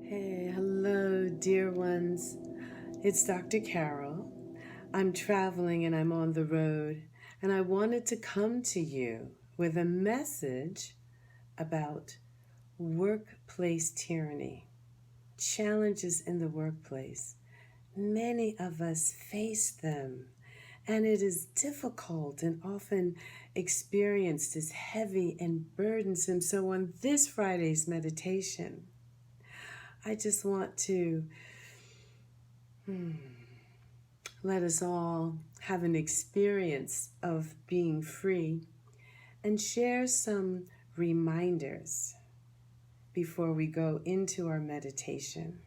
Hey, hello, dear ones. It's Dr. Carol. I'm traveling and I'm on the road, and I wanted to come to you with a message about workplace tyranny, challenges in the workplace. Many of us face them, and it is difficult and often experienced as heavy and burdensome. So, on this Friday's meditation, I just want to let us all have an experience of being free and share some reminders before we go into our meditation.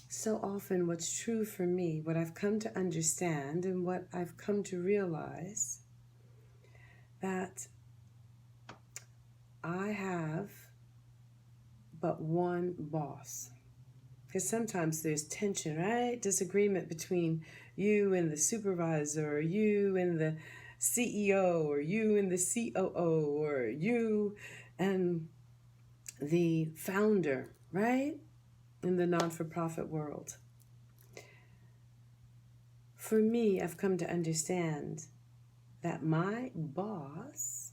So often, what's true for me, what I've come to understand, and what I've come to realize, that I have but one boss. Because sometimes there's tension, right? Disagreement between you and the supervisor, or you and the CEO, or you and the COO, or you and the founder, right? In the non-for-profit world. For me, I've come to understand that my boss,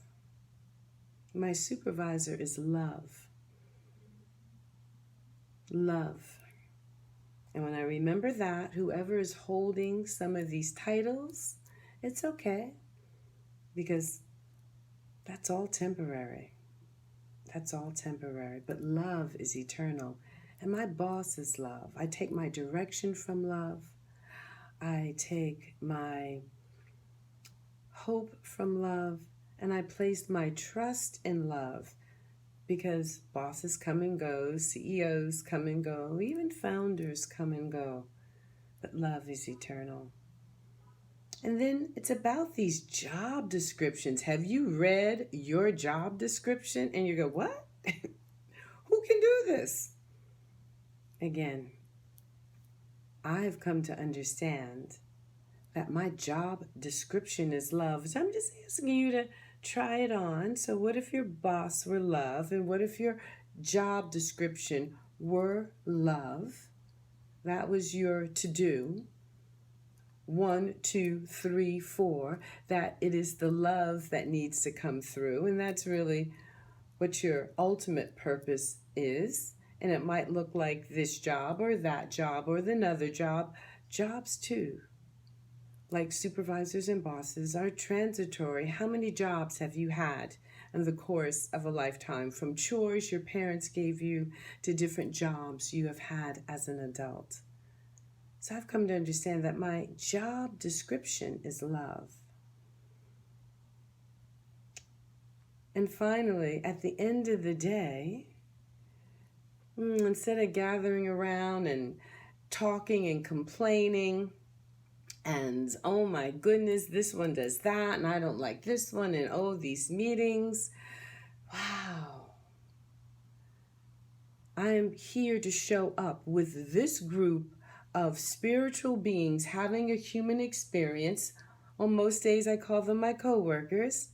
my supervisor, is love. Love. And when I remember that, whoever is holding some of these titles, it's okay, because that's all temporary. That's all temporary. But love is eternal. And my boss is love. I take my direction from love. I take my hope from love. And I place my trust in love, because bosses come and go, CEOs come and go, even founders come and go. But love is eternal. And then it's about these job descriptions. Have you read your job description? And you go, what? Who can do this? Again, I've come to understand that my job description is love. So I'm just asking you to try it on. So what if your boss were love? And what if your job description were love? That was your to-do. 1, 2, 3, 4, that it is the love that needs to come through. And that's really what your ultimate purpose is. And it might look like this job or that job or another job. Jobs too, like supervisors and bosses, are transitory. How many jobs have you had in the course of a lifetime, from chores your parents gave you to different jobs you have had as an adult? So I've come to understand that my job description is love. And finally, at the end of the day, instead of gathering around and talking and complaining and, oh my goodness, this one does that and I don't like this one, and oh, these meetings, wow. I am here to show up with this group of spiritual beings having a human experience. On most days, I call them my co-workers.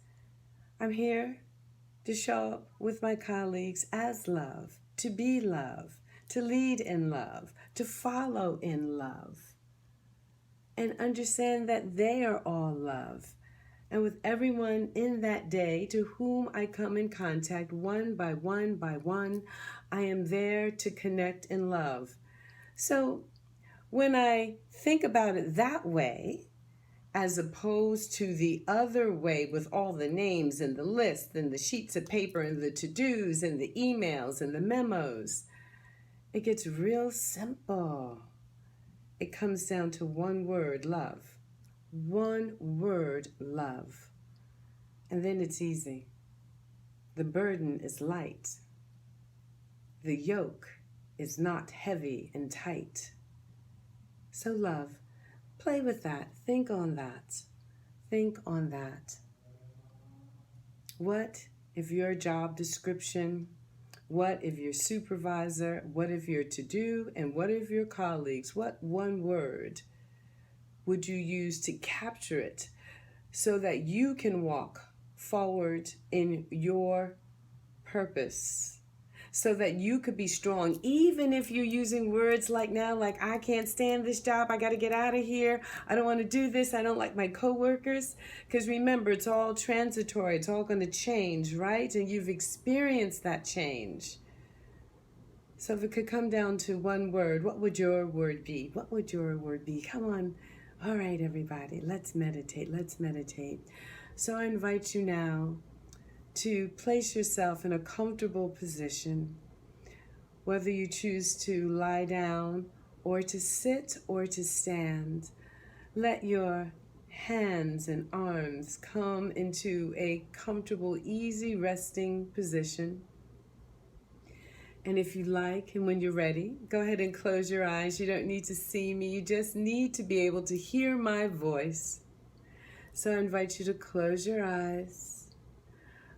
I'm here to show up with my colleagues as love, to be love, to lead in love, to follow in love, and understand that they are all love. And with everyone in that day to whom I come in contact, one by one by one, I am there to connect in love. So when I think about it that way, as opposed to the other way with all the names and the lists and the sheets of paper and the to-dos and the emails and the memos, it gets real simple. It comes down to one word, love. One word, love. And then it's easy. The burden is light. The yoke is not heavy and tight. So love, play with that. Think on that. Think on that. What if your job description, what if your supervisor, what if your to-do, and what if your colleagues, what one word would you use to capture it so that you can walk forward in your purpose, so that you could be strong, even if you're using words like now, like I can't stand this job, I got to get out of here, I don't want to do this, I don't like my coworkers. Because remember, it's all transitory, it's all going to change, right? And you've experienced that change. So if it could come down to one word, what would your word be? What would your word be? Come on. All right, everybody, let's meditate. Let's meditate. So I invite you now to place yourself in a comfortable position, whether you choose to lie down or to sit or to stand. Let your hands and arms come into a comfortable, easy resting position. And if you like, and when you're ready, go ahead and close your eyes. You don't need to see me. You just need to be able to hear my voice. So I invite you to close your eyes.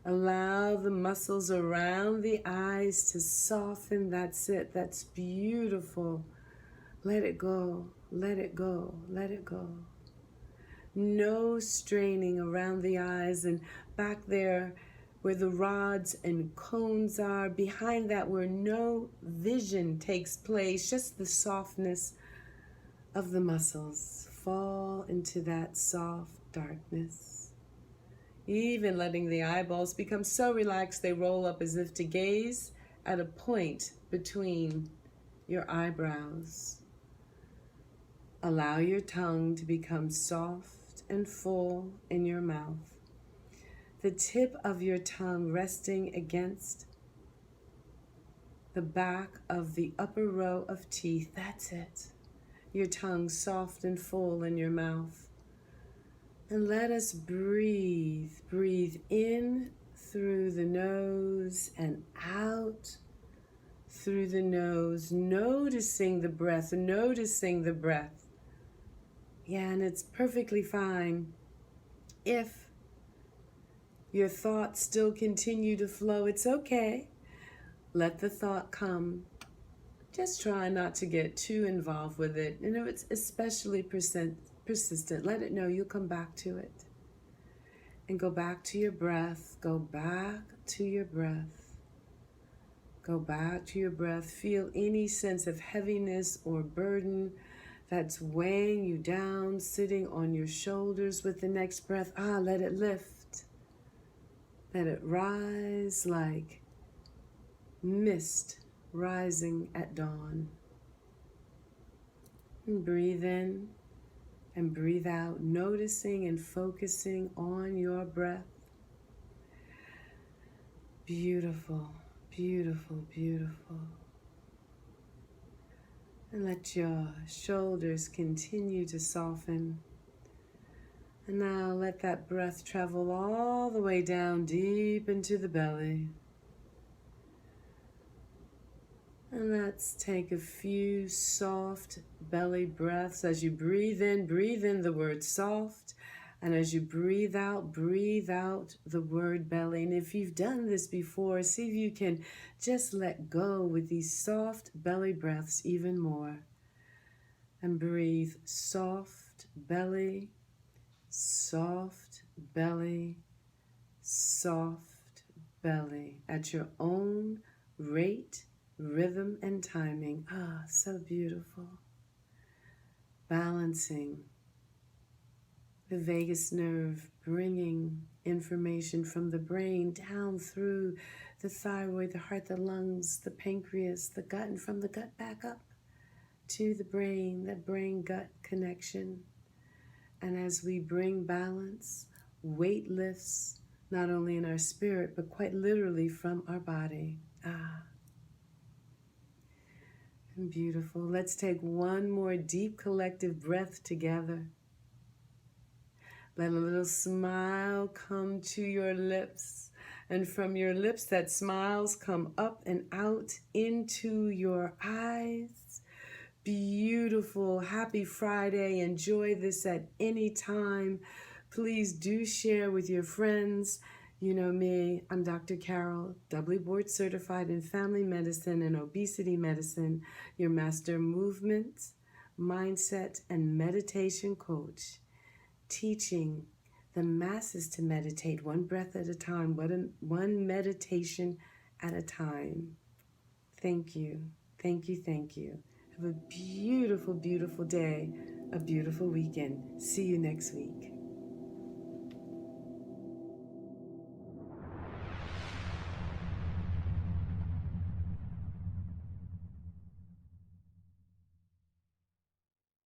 Allow the muscles around the eyes to soften. That's it. That's beautiful. Let it go. Let it go. Let it go. No straining around the eyes and back there where the rods and cones are, behind that where no vision takes place, just the softness of the muscles. Fall into that soft darkness. Even letting the eyeballs become so relaxed they roll up as if to gaze at a point between your eyebrows. Allow your tongue to become soft and full in your mouth. The tip of your tongue resting against the back of the upper row of teeth. That's it. Your tongue soft and full in your mouth. And let us breathe. Breathe in through the nose and out through the nose. Noticing the breath. Noticing the breath. Yeah, and it's perfectly fine if your thoughts still continue to flow. It's okay. Let the thought come. Just try not to get too involved with it. And if it's especially persistent, let it know you'll come back to it. And go back to your breath. Go back to your breath. Go back to your breath. Feel any sense of heaviness or burden that's weighing you down, sitting on your shoulders with the next breath. Let it lift. Let it rise like mist rising at dawn. And breathe in and breathe out, noticing and focusing on your breath. Beautiful, beautiful, beautiful. And let your shoulders continue to soften. And now let that breath travel all the way down deep into the belly. And let's take a few soft belly breaths. As you breathe in the word soft. And as you breathe out the word belly. And if you've done this before, see if you can just let go with these soft belly breaths even more. And breathe soft belly. Soft belly, soft belly, at your own rate, rhythm, and timing. So beautiful. Balancing the vagus nerve, bringing information from the brain down through the thyroid, the heart, the lungs, the pancreas, the gut, and from the gut back up to the brain, that brain-gut connection. And as we bring balance, weight lifts, not only in our spirit, but quite literally from our body. And beautiful. Let's take one more deep collective breath together. Let a little smile come to your lips. And from your lips, that smiles come up and out into your eyes. Beautiful. Happy Friday. Enjoy this at any time. Please do share with your friends. You know me, I'm Dr. Carol, doubly board certified in family medicine and obesity medicine, your master movement, mindset, and meditation coach, teaching the masses to meditate one breath at a time, one meditation at a time. Thank you. Thank you. Thank you. Have a beautiful, beautiful day, a beautiful weekend. See you next week.